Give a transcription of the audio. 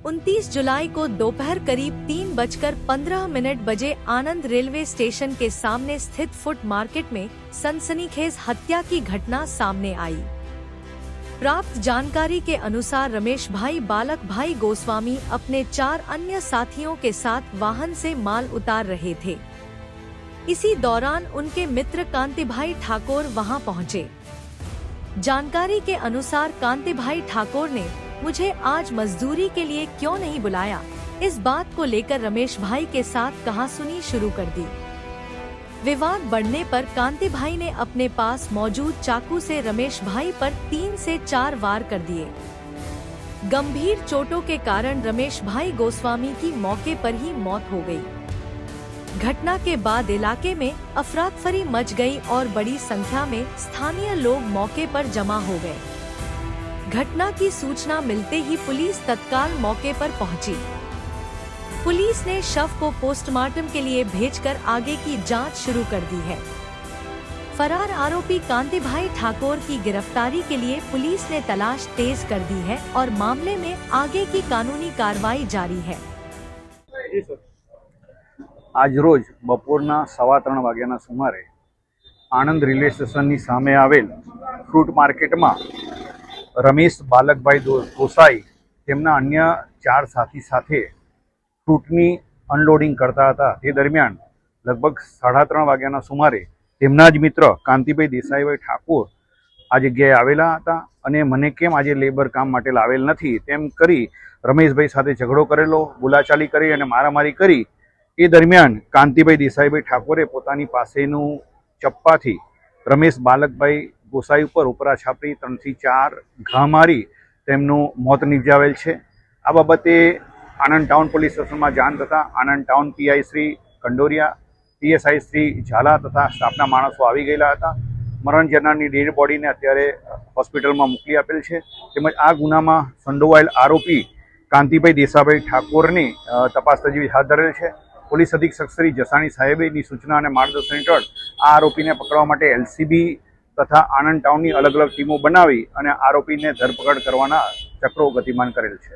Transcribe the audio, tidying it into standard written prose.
29 जुलाई को दोपहर करीब 3:15 बजे आनंद रेलवे स्टेशन के सामने स्थित फूड मार्केट में सनसनीखेज हत्या की घटना सामने आई। प्राप्त जानकारी के अनुसार रमेश भाई बालक भाई गोस्वामी अपने 4 अन्य साथियों के साथ वाहन से माल उतार रहे थे। इसी दौरान उनके मित्र कांति भाई ठाकुर वहां पहुंचे। जानकारी के अनुसार कांति भाई ठाकुर ने मुझे आज मजदूरी के लिए क्यों नहीं बुलाया, इस बात को लेकर रमेश भाई के साथ कहासुनी शुरू कर दी। विवाद बढ़ने पर कांति भाई ने अपने पास मौजूद चाकू से रमेश भाई पर 3 से 4 वार कर दिए। गंभीर चोटों के कारण रमेश भाई गोस्वामी की मौके पर ही मौत हो गई। घटना के बाद इलाके में अफरा-तफरी मच गई और बड़ी संख्या में स्थानीय लोग मौके पर जमा हो गए। घटना की सूचना मिलते ही पुलिस तत्काल मौके पर पहुंची। पुलिस ने शव को पोस्टमार्टम के लिए भेजकर आगे की जांच शुरू कर दी है। फरार आरोपी कांति भाई ठाकुर की गिरफ्तारी के लिए पुलिस ने तलाश तेज कर दी है और मामले में आगे की कानूनी कार्रवाई जारी है। आज रोज बपोरना 3:15 वाग्याना सुमारे आनंद रेलवे स्टेशननी सामे आवेल फ्रूट मार्केटमां रमेश बालकभाई गोसाई तेमना अन्य 4 साथी साथे फ्रूटनी अनलोडिंग करता हता। ते दरमियान लगभग 3:30 वाग्याना सुमारे तेमना ज मित्र कांतिभाई देसाईभाई ठाकुर आ जग्याए आवेला हता अने मने केम आज लेबर काम माटे लावेल नथी तेम करी रमेशभाई साथे झगड़ो करेलो, बोलाचाली करी अने मारामारी करी। ए दरमियान कांतिभाई देसाईभाई ठाकुरे पोतानी पासेनु चप्पाथी रमेश बालकभाई गोसाई पर उपरा छापरी 3 થી 4 घा मारी तेमनुं मौत निपजावेल छे। आ बाबते आनंद टाउन पोलीस स्टेशन में जाण थता Anand town PI Shri Kandoriya, PSI Shri Jhala तथा स्टाफना माणसो आवी गयेला हता। मरण जनारनी डेड बॉडी ने अत्यारे होस्पिटल में मोकली आपेल छे। तेमज आ गुनामां संडोवायेल आरोपी कांतिभाई देसाईभाई ठाकुरनी तपास तजवीज हाथ धरेल छे। पोलीस अधीक्षक श्री जसाणी साहेबनी सूचना और मार्गदर्शन हेठळ आ आरोपी ने पकड़वा माटे एलसीबी तथा आनंद टाउन की अलग अलग टीमों बनावी अने आरोपी ने धरपकड़ करवाना चक्रो गतिमान करेल छे।